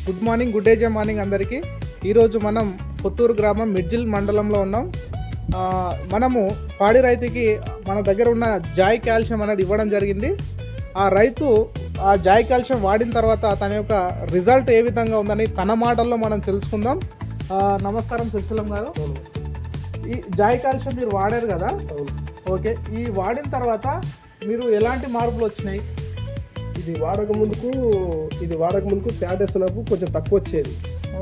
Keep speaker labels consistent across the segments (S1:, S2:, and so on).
S1: Good morning, good day morning అందరికీ. ఈరోజు మనం పుత్తూరు గ్రామం మిడ్జిల్ మండలంలో ఉన్నాం. మనము పాడి రైతుకి మన దగ్గర ఉన్న జాయ్ కాల్షియం అనేది ఇవ్వడం జరిగింది. ఆ రైతు ఆ జాయ్ కాల్షియం వాడిన తర్వాత తన యొక్క రిజల్ట్ ఏ విధంగా ఉందని తన మాటల్లో మనం తెలుసుకుందాం. నమస్కారం సుశీలం గారు. ఈ జాయ్ కాల్షియం మీరు వాడారు కదా? ఓకే, ఈ వాడిన తర్వాత మీరు ఎలాంటి మార్పులు వచ్చినాయి?
S2: ఇది వాడక ముందుకు ఫ్యాట్ వేస్తున్నప్పుడు కొంచెం తక్కువ వచ్చేది.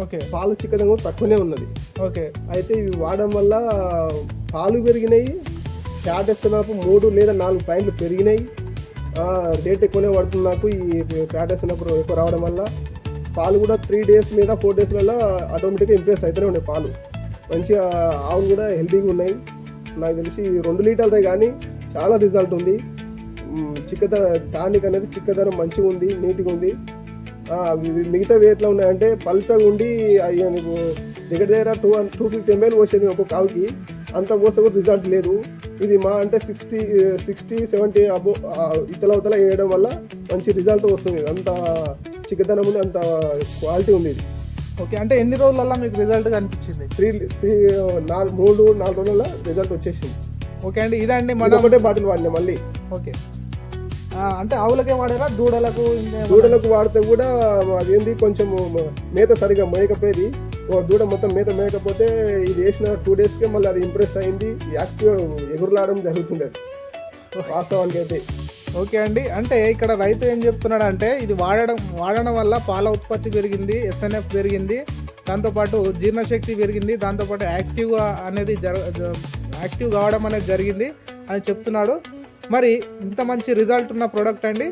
S1: ఓకే,
S2: పాలు చిక్కదనం కూడా తక్కువనే ఉన్నది.
S1: ఓకే,
S2: అయితే ఇవి వాడడం వల్ల పాలు పెరిగినాయి, ఫ్యాట్ వేస్తున్నప్పుడు 3 లేదా 4 పాయింట్లు పెరిగినాయి. రేట్ ఎక్కువనే పడుతుంది నాకు ఈ ఫ్యాట్ వేస్తున్నప్పుడు ఎక్కువ రావడం వల్ల. పాలు కూడా 3 days లేదా 4 daysలలో ఆటోమేటిక్గా ఇంప్రెస్ అవుతూనే ఉన్నాయి. పాలు మంచిగా, ఆవులు కూడా హెల్తీగా ఉన్నాయి. నాకు తెలిసి 2 లీటర్లే కానీ చాలా రిజల్ట్ ఉంది. టానిక్ అనేది చిక్కదనం మంచిగా ఉంది, నీట్గా ఉంది. మిగతా ఎట్లా ఉన్నాయంటే పల్చగా ఉండి అయ్యా నీకు దగ్గర 250 ml పోసేది ఒక్కొక్క ఆవుకి, అంత పోస్తే కూడా రిజల్ట్ లేదు. ఇది మా అంటే 60-70 అబో ఇతల వేయడం వల్ల మంచి రిజల్ట్ వస్తుంది. అంత చిక్కదనం ఉంది, అంత క్వాలిటీ ఉంది ఇది.
S1: ఓకే, అంటే ఎన్ని రోజులలో మీకు రిజల్ట్ కనిపించింది?
S2: 3-4 రోజుల రిజల్ట్ వచ్చేసింది.
S1: ఓకే అండి, ఇదండి మనం
S2: ఒకటే బాటిల్ వాడినా మళ్ళీ.
S1: ఓకే, అంటే ఆవులకే వాడారా?
S2: దూడలకు వాడితే కూడా అదేంది కొంచెం మేత సరిగా మేయకపోయేది. దూడ మొత్తం మేత మేయకపోతే ఇది వేసిన 2 daysకే మళ్ళీ అది ఇంప్రెస్ అయింది, యాక్టివ్ ఎగురులాడడం జరుగుతుంది అది వాస్తవానికి అయితే.
S1: ఓకే అండి, అంటే ఇక్కడ రైతు ఏం చెప్తున్నాడు అంటే ఇది వాడడం వల్ల పాల ఉత్పత్తి పెరిగింది, SNF పెరిగింది, దాంతోపాటు జీర్ణశక్తి పెరిగింది, దాంతోపాటు యాక్టివ్ కావడం అనేది జరిగింది అని చెప్తున్నాడు. మరి ఇంత మంచి రిజల్ట్ ఉన్న ప్రోడక్ట్ అండి.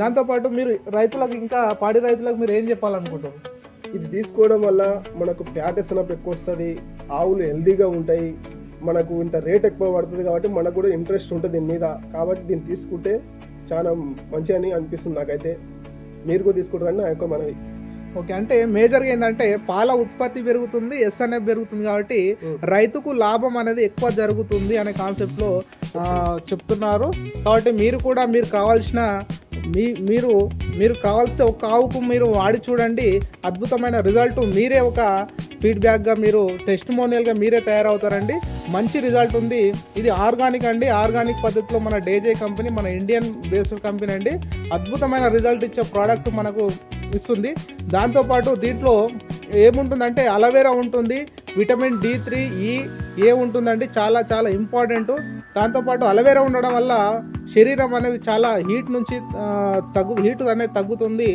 S1: దాంతోపాటు మీరు రైతులకు, ఇంకా పాడి రైతులకు మీరు ఏం చెప్పాలనుకుంటారు?
S2: ఇది తీసుకోవడం వల్ల మనకు ఫ్యాట్ ఎస్ఎన్ఎఫ్ ఎక్కువ వస్తుంది, ఆవులు హెల్దీగా ఉంటాయి, మనకు ఇంత రేట్ ఎక్కువ పడుతుంది కాబట్టి మనకు కూడా ఇంట్రెస్ట్ ఉంటుంది దీని మీద. కాబట్టి దీన్ని తీసుకుంటే చాలా మంచి అని అనిపిస్తుంది నాకైతే. మీరు కూడా తీసుకుంటారని నా యొక్క మనవి.
S1: ఓకే, అంటే మేజర్గా ఏంటంటే పాల ఉత్పత్తి పెరుగుతుంది, SNF పెరుగుతుంది, కాబట్టి రైతుకు లాభం అనేది ఎక్కువ జరుగుతుంది అనే కాన్సెప్ట్లో చెప్తున్నారు. కాబట్టి మీరు కూడా మీరు కావాల్సిన ఒక ఆవుకు మీరు వాడి చూడండి, అద్భుతమైన రిజల్ట్. మీరే ఒక ఫీడ్బ్యాక్గా, మీరు టెస్టిమోనియల్గా మీరే తయారవుతారండి. మంచి రిజల్ట్ ఉంది. ఇది ఆర్గానిక్ అండి, ఆర్గానిక్ పద్ధతిలో మన డేజే కంపెనీ, మన ఇండియన్ బేస్డ్ కంపెనీ అండి. అద్భుతమైన రిజల్ట్ ఇచ్చే ప్రోడక్ట్ మనకు ఇస్తుంది. దాంతోపాటు దీంట్లో ఏముంటుందంటే అలోవెరా ఉంటుంది, విటమిన్ D3, E ఉంటుందండి, చాలా చాలా ఇంపార్టెంట్. దాంతోపాటు అలోవెరా ఉండడం వల్ల శరీరం అనేది చాలా హీట్ అనేది తగ్గుతుంది.